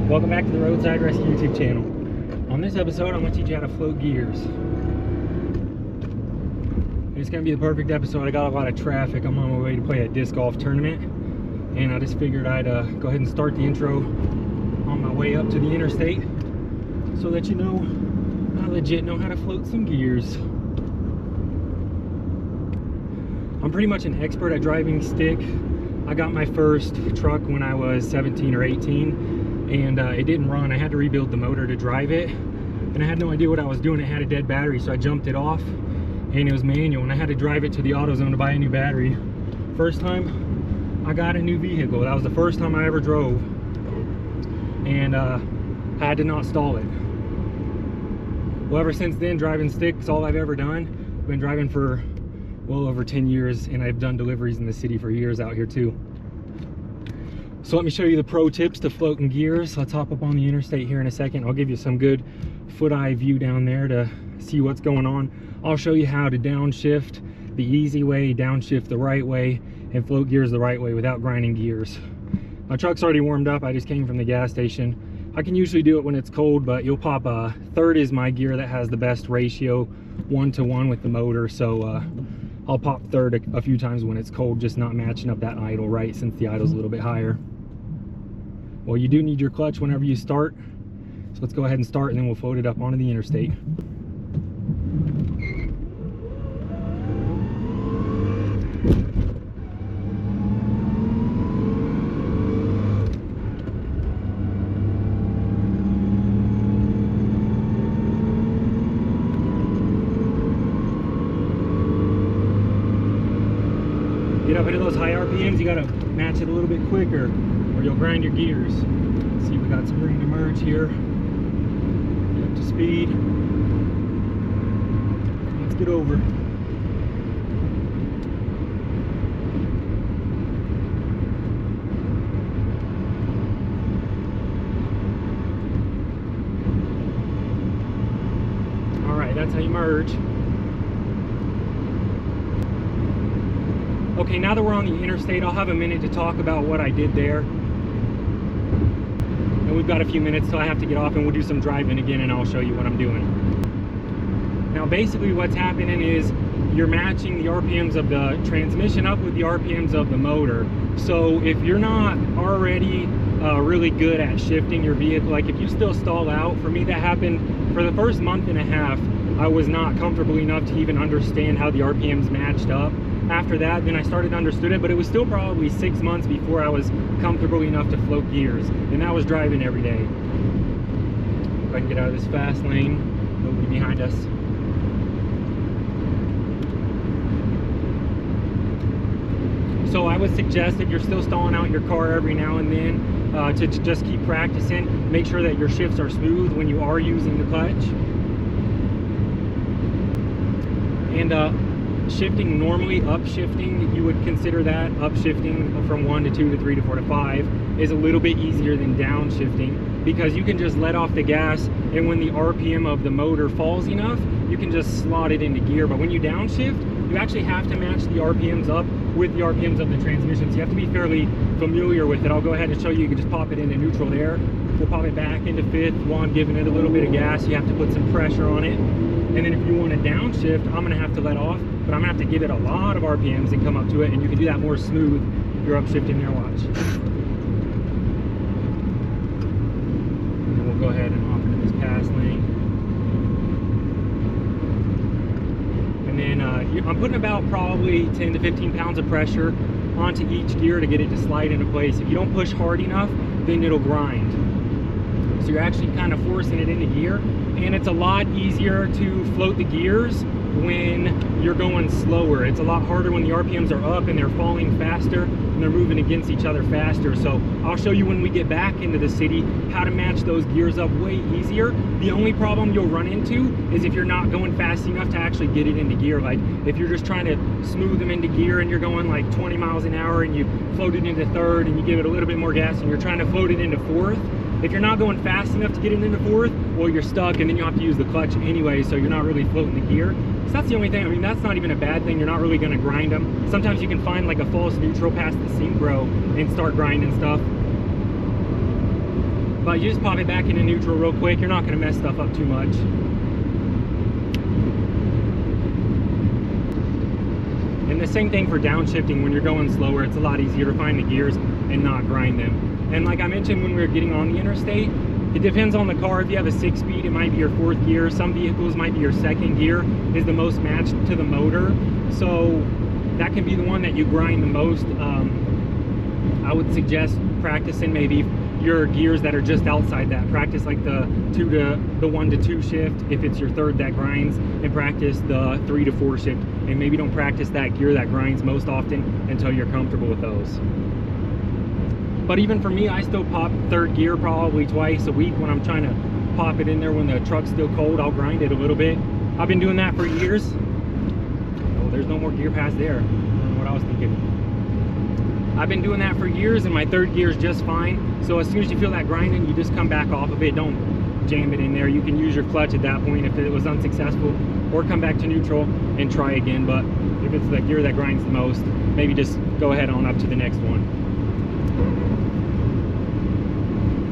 Welcome back to the Roadside Rescue YouTube channel. On this episode, I'm going to teach you how to float gears. It's going to be the perfect episode. I got a lot of traffic. I'm on my way to play a disc golf tournament, and I just figured I'd go ahead and start the intro on my way up to the interstate so that you know I legit know how to float some gears. I'm pretty much an expert at driving stick. I got my first truck when I was 17 or 18, and it didn't run. I had to rebuild the motor to drive it, and I had no idea what I was doing. It had a dead battery, so I jumped it off, and it was manual, and I had to drive it to the AutoZone to buy a new battery. First time I got a new vehicle, that was the first time I ever drove, and I had to not stall it. Well, ever since then, driving stick is all I've ever done. I've been driving for well over 10 years, and I've done deliveries in the city for years out here too. So let me show you the pro tips to floating gears. Let's hop up on the interstate here in a second. I'll give you some good foot-eye view down there to see what's going on. I'll show you how to downshift the easy way, downshift the right way, and float gears the right way without grinding gears. My truck's already warmed up. I just came from the gas station. I can usually do it when it's cold, but you'll pop a third is my gear that has the best ratio, 1-to-1 with the motor. So I'll pop third a few times when it's cold, just not matching up that idle right, since the idle's a little bit higher. Well, you do need your clutch whenever you start, so let's go ahead and start, and then we'll float it up onto the interstate. Get up into those high RPMs, you gotta match it a little bit quicker or you'll grind your gears. Let's see, we got some room to merge here. Get up to speed. Let's get over. All right, that's how you merge. Okay, now that we're on the interstate, I'll have a minute to talk about what I did there. And we've got a few minutes till I have to get off, and we'll do some driving again, and I'll show you what I'm doing. Now, basically what's happening is you're matching the RPMs of the transmission up with the RPMs of the motor. So if you're not already really good at shifting your vehicle, like if you still stall out, for me that happened for the first month and a half. I was not comfortable enough to even understand how the RPMs matched up. After that, then I started to understand it, but it was still probably 6 months before I was comfortable enough to float gears, and that was driving every day. If I can get out of this fast lane, nobody behind us. So I would suggest, if you're still stalling out your car every now and then, to just keep practicing. Make sure that your shifts are smooth when you are using the clutch. And shifting, normally upshifting, you would consider that upshifting from 1 to 2 to 3 to 4 to 5 is a little bit easier than downshifting, because you can just let off the gas, and when the RPM of the motor falls enough, you can just slot it into gear. But when you downshift, you actually have to match the RPMs up with the RPMs of the transmission, so you have to be fairly familiar with it. I'll go ahead and show you. You can just pop it into neutral there. We'll pop it back into fifth while I'm giving it a little bit of gas. You have to put some pressure on it. And then if you want to downshift, I'm going to have to let off, but I'm going to have to give it a lot of RPMs and come up to it, and you can do that more smooth if you're upshifting there. Watch. And then we'll go ahead and hop into this pass lane. And then I'm putting about probably 10 to 15 pounds of pressure onto each gear to get it to slide into place. If you don't push hard enough, then it'll grind. So you're actually kind of forcing it into gear, and it's a lot easier to float the gears when you're going slower. It's a lot harder when the RPMs are up and they're falling faster and they're moving against each other faster. So I'll show you when we get back into the city how to match those gears up way easier. The only problem you'll run into is if you're not going fast enough to actually get it into gear. Like if you're just trying to smooth them into gear and you're going like 20 miles an hour and you float it into third and you give it a little bit more gas and you're trying to float it into fourth, if you're not going fast enough to get it into fourth, well, you're stuck, and then you have to use the clutch anyway, so you're not really floating the gear. So that's the only thing. I mean, that's not even a bad thing. You're not really going to grind them. Sometimes you can find like a false neutral past the sync bro and start grinding stuff. But you just pop it back into neutral real quick. You're not going to mess stuff up too much. And the same thing for downshifting. When you're going slower, it's a lot easier to find the gears and not grind them. And like I mentioned when we were getting on the interstate, it depends on the car. If you have a 6-speed, it might be your 4th gear. Some vehicles might be your 2nd gear is the most matched to the motor. So that can be the one that you grind the most. I would suggest practicing maybe your gears that are just outside that. Practice like the 1 to 2 shift if it's your 3rd that grinds, and practice the 3 to 4 shift, and maybe don't practice that gear that grinds most often until you're comfortable with those. But even for me, I still pop 3rd gear probably twice a week when I'm trying to pop it in there when the truck's still cold. I'll grind it a little bit. I've been doing that for years. Oh, there's no more gear pass there. I don't know what I was thinking. I've been doing that for years, and my 3rd gear is just fine. So as soon as you feel that grinding, you just come back off of it. Don't jam it in there. You can use your clutch at that point if it was unsuccessful, or come back to neutral and try again. But if it's the gear that grinds the most, maybe just go ahead on up to the next one.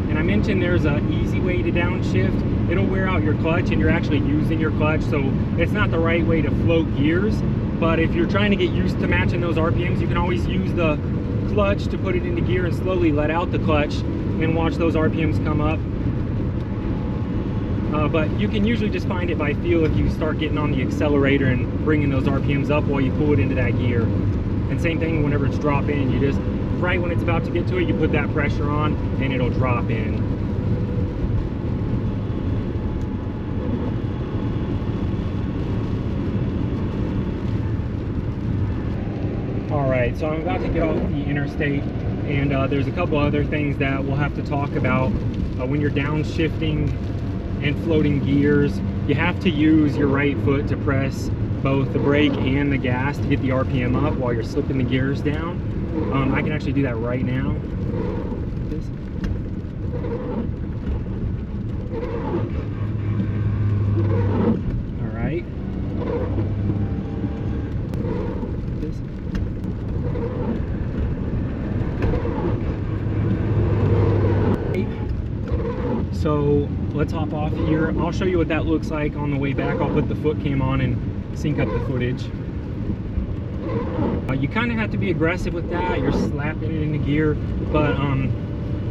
And I mentioned there's an easy way to downshift. It'll wear out your clutch, and you're actually using your clutch, so it's not the right way to float gears. But if you're trying to get used to matching those RPMs, you can always use the clutch to put it into gear and slowly let out the clutch and watch those RPMs come up. But you can usually just find it by feel if you start getting on the accelerator and bringing those RPMs up while you pull it into that gear. And same thing whenever it's dropping, you just, right when it's about to get to it, you put that pressure on and it'll drop in. Alright, so I'm about to get off the interstate, and there's a couple other things that we'll have to talk about. When you're downshifting and floating gears, you have to use your right foot to press both the brake and the gas to get the RPM up while you're slipping the gears down. I can actually do that right now. Alright. So let's hop off here. I'll show you what that looks like on the way back. I'll put the foot cam on and sync up the footage. You kind of have to be aggressive with that. You're slapping it into gear, but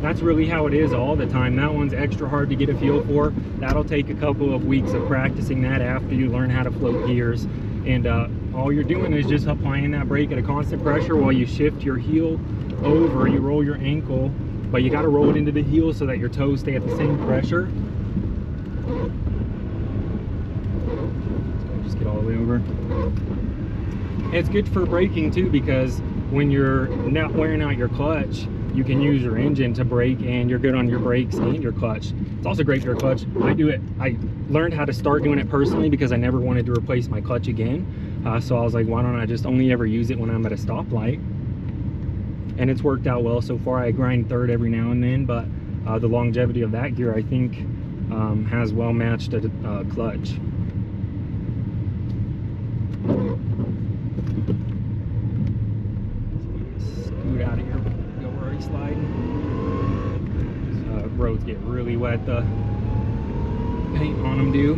that's really how it is all the time. That one's extra hard to get a feel for. That'll take a couple of weeks of practicing that after you learn how to float gears. And all you're doing is just applying that brake at a constant pressure while you shift your heel over. You roll your ankle, but you got to roll it into the heel so that your toes stay at the same pressure. Just get all the way over. It's good for braking too, because when you're not wearing out your clutch, you can use your engine to brake, and you're good on your brakes and your clutch. It's also great for your clutch. I do it. I learned how to start doing it personally because I never wanted to replace my clutch again. So I was like, why don't I just only ever use it when I'm at a stoplight? And it's worked out well so far. I grind 3rd every now and then, but the longevity of that gear, I think, has well matched a clutch. Scoot out of here. Go already sliding. Roads get really wet. The paint on them do.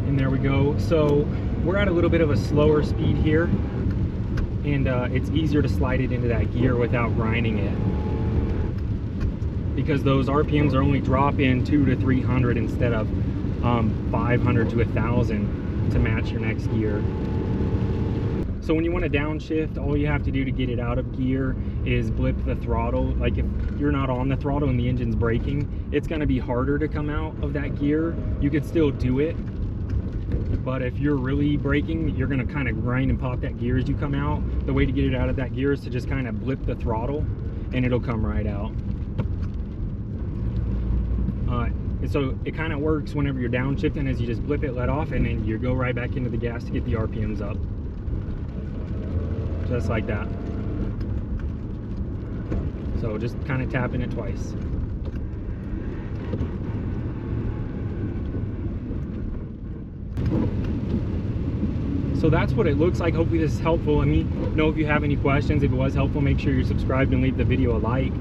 And there we go. So we're at a little bit of a slower speed here, and it's easier to slide it into that gear without grinding it, because those RPMs are only dropping 200 to 300 instead of 500 to 1,000 to match your next gear. So when you want to downshift, all you have to do to get it out of gear is blip the throttle. Like if you're not on the throttle and the engine's braking, it's going to be harder to come out of that gear. You could still do it, but if you're really braking, you're going to kind of grind and pop that gear as you come out. The way to get it out of that gear is to just kind of blip the throttle, and it'll come right out. And so it kind of works whenever you're downshifting, as you just blip it, let off, and then you go right back into the gas to get the RPMs up. Just like that. So just kind of tapping it twice. So that's what it looks like. Hopefully this is helpful. Let me know if you have any questions. If it was helpful, make sure you're subscribed and leave the video a like.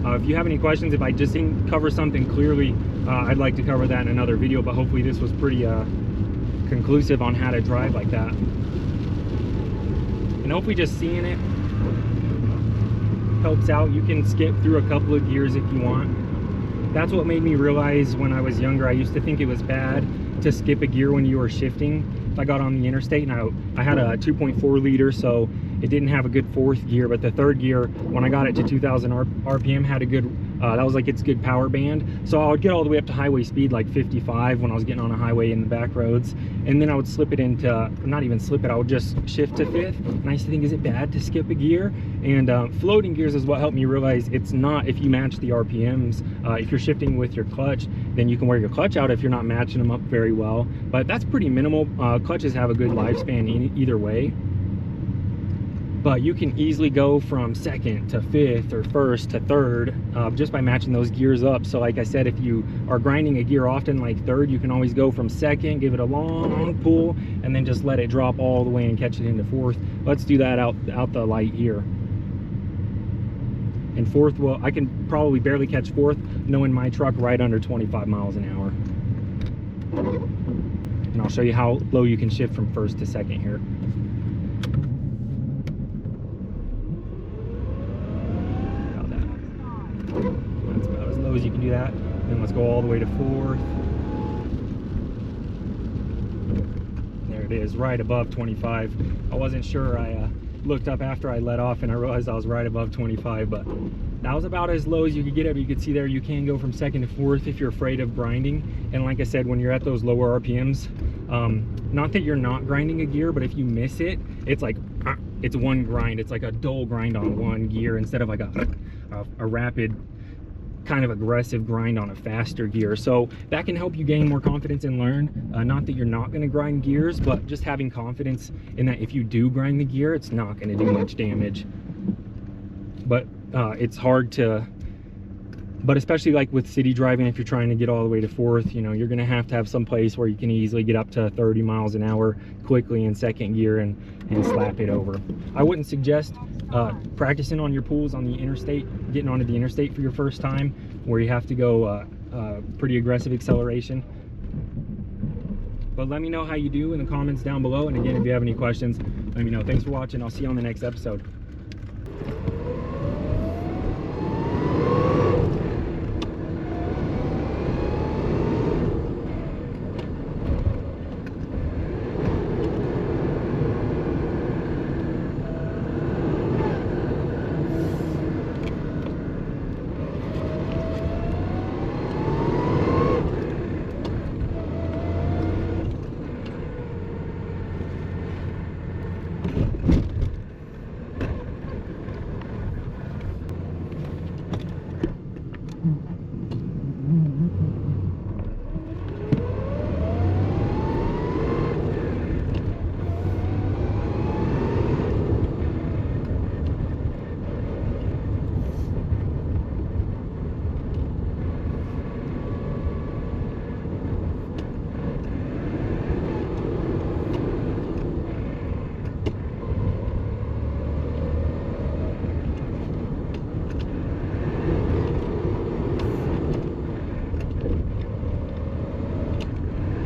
If you have any questions, if I just didn't cover something clearly, I'd like to cover that in another video, but hopefully this was pretty conclusive on how to drive like that. And hopefully just seeing it helps out. You can skip through a couple of gears if you want. That's what made me realize when I was younger, I used to think it was bad to skip a gear when you were shifting. If I got on the interstate, and I had a 2.4 liter, so it didn't have a good fourth gear, but the third gear, when I got it to 2000 RPM, had a good, that was like its good power band. So I would get all the way up to highway speed, like 55 when I was getting on a highway in the back roads. And then I would slip it into, not even slip it, I would just shift to fifth. And I used to think, is it bad to skip a gear? And floating gears is what helped me realize it's not. If you match the RPMs, if you're shifting with your clutch, then you can wear your clutch out if you're not matching them up very well. But that's pretty minimal. Clutches have a good lifespan either way. But you can easily go from second to fifth or first to third just by matching those gears up. So like I said, if you are grinding a gear often like third, you can always go from second, give it a long pull, and then just let it drop all the way and catch it into fourth. Let's do that out the light here. And fourth, well, I can probably barely catch fourth, knowing my truck right under 25 miles an hour. And I'll show you how low you can shift from first to second here. That's about as low as you can do that. Then let's go all the way to fourth. There it is, right above 25. I wasn't sure. I looked up after I let off and I realized I was right above 25, but that was about as low as you could get it. You could see there you can go from second to fourth if you're afraid of grinding. And like I said, when you're at those lower RPMs, not that you're not grinding a gear, but if you miss it, it's like it's one grind. It's like a dull grind on one gear instead of like a rapid, kind of aggressive grind on a faster gear. So that can help you gain more confidence and learn. Not that you're not going to grind gears, but just having confidence in that if you do grind the gear, it's not going to do much damage. But it's hard to, but especially like with city driving, if you're trying to get all the way to fourth, you know, you're going to have some place where you can easily get up to 30 miles an hour quickly in second gear and slap it over. I wouldn't suggest practicing on your pulls on the interstate, getting onto the interstate for your first time, where you have to go pretty aggressive acceleration. But let me know how you do in the comments down below. And again, if you have any questions, let me know. Thanks for watching. I'll see you on the next episode.